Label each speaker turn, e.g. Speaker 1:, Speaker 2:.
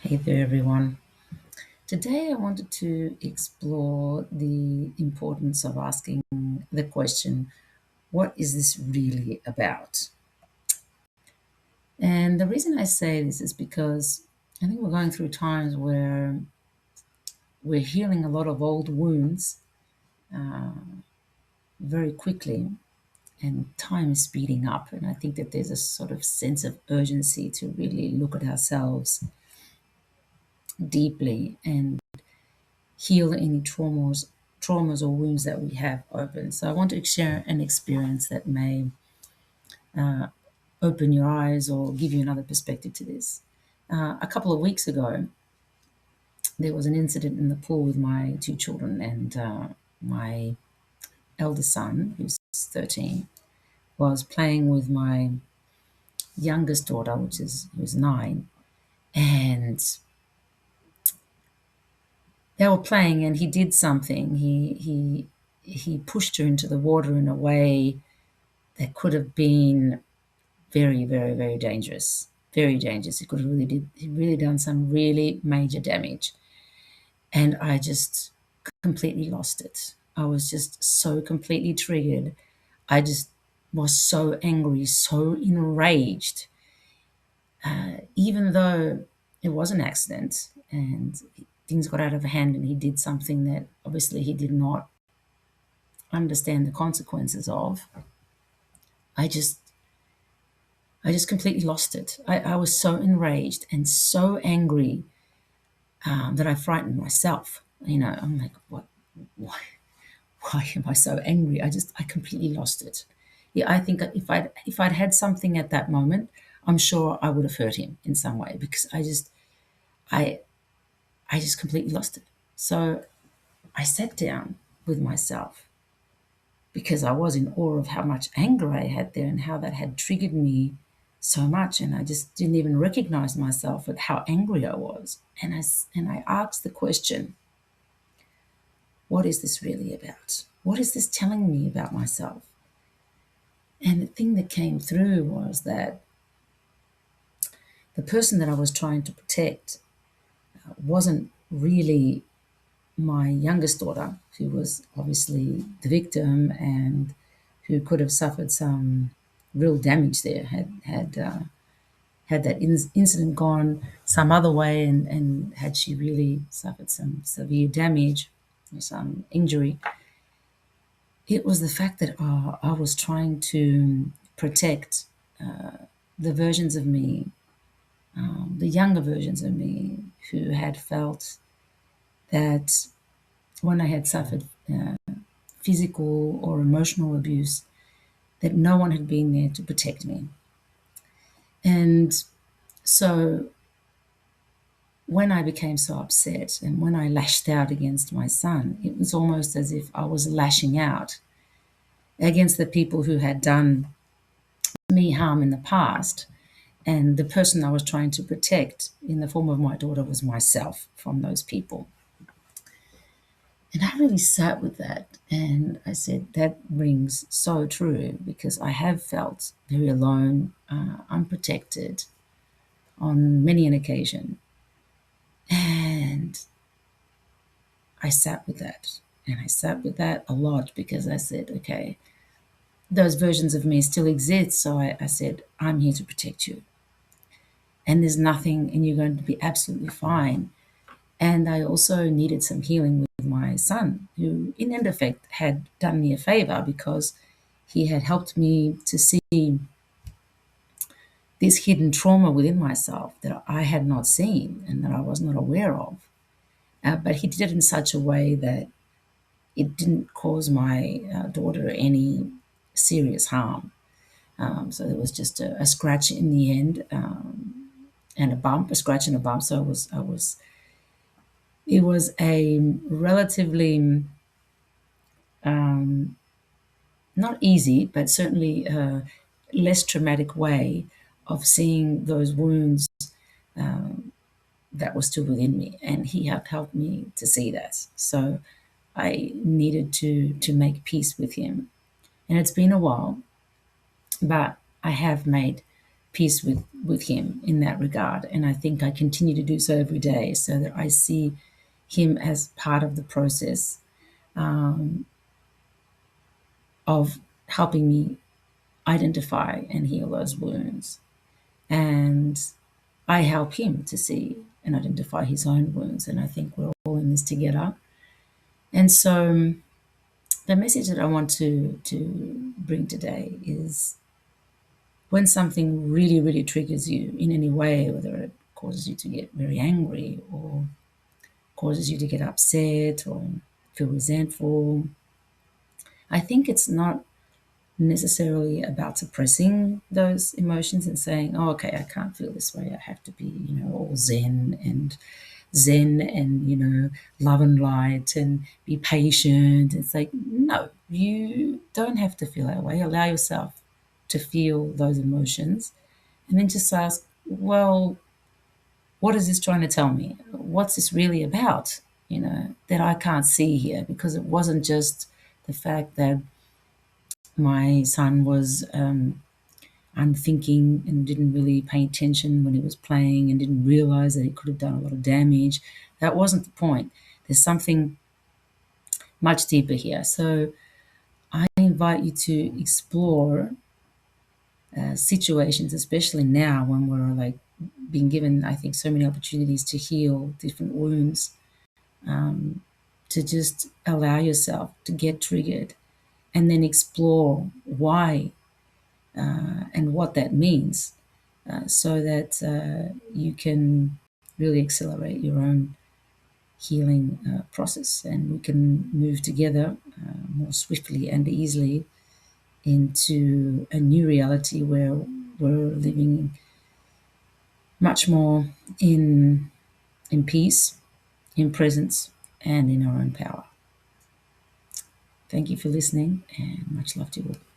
Speaker 1: Hey there, everyone. Today, I wanted to explore the importance of asking the question, what is this really about? And the reason I say this is because I think we're going through times where we're healing a lot of old wounds very quickly, and time is speeding up. And I think that there's a sort of sense of urgency to really look at ourselves deeply and heal any traumas or wounds that we have open. So I want to share an experience that may open your eyes or give you another perspective to this. A couple of weeks ago, there was an incident in the pool with my two children, and my eldest son, who's 13, was playing with my youngest daughter, who's 9, and they were playing, and he did something. He pushed her into the water in a way that could have been very, very, very dangerous. Very dangerous. He really done some really major damage. And I just completely lost it. I was just so completely triggered. I just was so angry, so enraged, even though it was an accident and things got out of hand and he did something that obviously he did not understand the consequences of. I just I just completely lost it. I was so enraged and so angry that I frightened myself. I'm like, what? Why? Why am I so angry? I completely lost it. Yeah, I think if I'd had something at that moment, I'm sure I would have hurt him in some way because I I just completely lost it. So I sat down with myself because I was in awe of how much anger I had there and how that had triggered me so much. And I just didn't even recognize myself at how angry I was. And I asked the question, what is this really about? What is this telling me about myself? And the thing that came through was that the person that I was trying to protect wasn't really my youngest daughter, who was obviously the victim and who could have suffered some real damage there had that incident gone some other way, and had she really suffered some severe damage or some injury. It was the fact that I was trying to protect the versions of me, the younger versions of me, who had felt that when I had suffered physical or emotional abuse, that no one had been there to protect me. And so when I became so upset and when I lashed out against my son, it was almost as if I was lashing out against the people who had done me harm in the past. And the person I was trying to protect in the form of my daughter was myself from those people. And I really sat with that and I said, that rings so true because I have felt very alone, unprotected on many an occasion. And I sat with that. And I sat with that a lot because I said, okay, those versions of me still exist. So I said, I'm here to protect you. And there's nothing, and you're going to be absolutely fine. And I also needed some healing with my son, who, in end effect, had done me a favor because he had helped me to see this hidden trauma within myself that I had not seen and that I was not aware of. But he did it in such a way that it didn't cause my daughter any serious harm. So there was just a scratch in the end, and a bump, a scratch and a bump. So it was a relatively not easy, but certainly less traumatic way of seeing those wounds that were still within me. And he had helped me to see that. So I needed to make peace with him. And it's been a while, but I have made peace with him in that regard. And I think I continue to do so every day, so that I see him as part of the process of helping me identify and heal those wounds. And I help him to see and identify his own wounds. And I think we're all in this together. And so the message that I want to bring today is, when something really, really triggers you in any way, whether it causes you to get very angry or causes you to get upset or feel resentful, I think it's not necessarily about suppressing those emotions and saying, oh, okay, I can't feel this way. I have to be, all zen and, love and light and be patient. It's like, no, you don't have to feel that way. Allow yourself to feel those emotions, and then just ask, well, what is this trying to tell me? What's this really about, that I can't see here? Because it wasn't just the fact that my son was unthinking and didn't really pay attention when he was playing and didn't realize that he could have done a lot of damage. That wasn't the point. There's something much deeper here. So I invite you to explore situations, especially now when we're like being given, I think, so many opportunities to heal different wounds, to just allow yourself to get triggered and then explore why and what that means, so that you can really accelerate your own healing process, and we can move together more swiftly and easily into a new reality where we're living much more in peace, in presence, and in our own power. Thank you for listening, and much love to you all.